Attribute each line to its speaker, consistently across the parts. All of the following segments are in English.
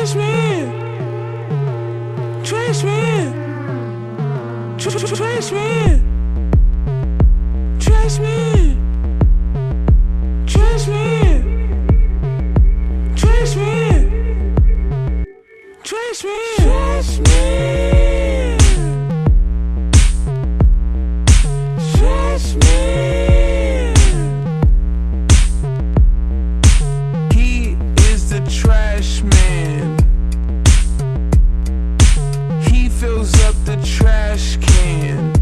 Speaker 1: trash man, trash man, trash man, trash man, trash man, trash man, trash man, trash man, trash man. He is the trash man. He fills up the trash can.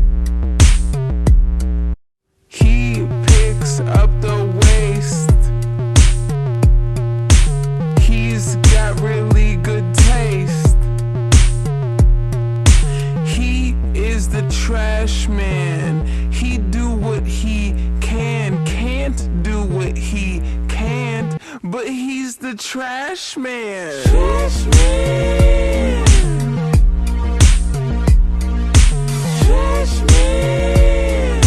Speaker 1: He picks up the waste. He's got really good taste. He is the trash man. He do what he can, can't do what he can't, but he's the trash man. Trash man. Trash man.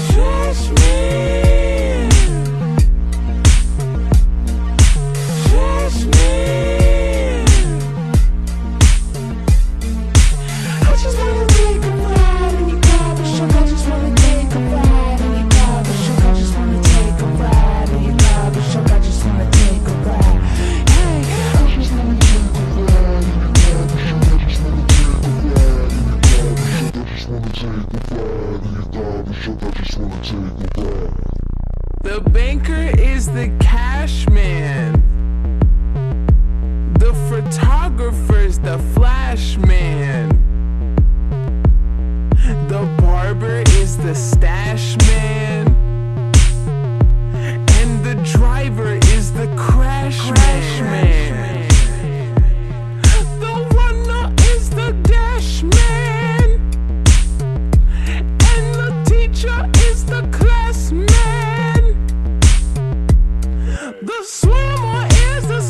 Speaker 1: Trash man. Trash man. I just wanna take a ride in your barbershop. I just wanna take a ride in your barbershop. I just wanna take a ride in your barbershop. I just wanna take a ride. Hey, I just wanna take a ride in your barbershop. I just wanna take a ride in your barbershop. I just wanna take a ride in your barbershop. I just wanna take a ride. The banker is the cash man. The photographer's the flash man. The barber is the stash man. And the driver is the crash man. The runner is the dash man. And the teacher is the class man. The swimmer is the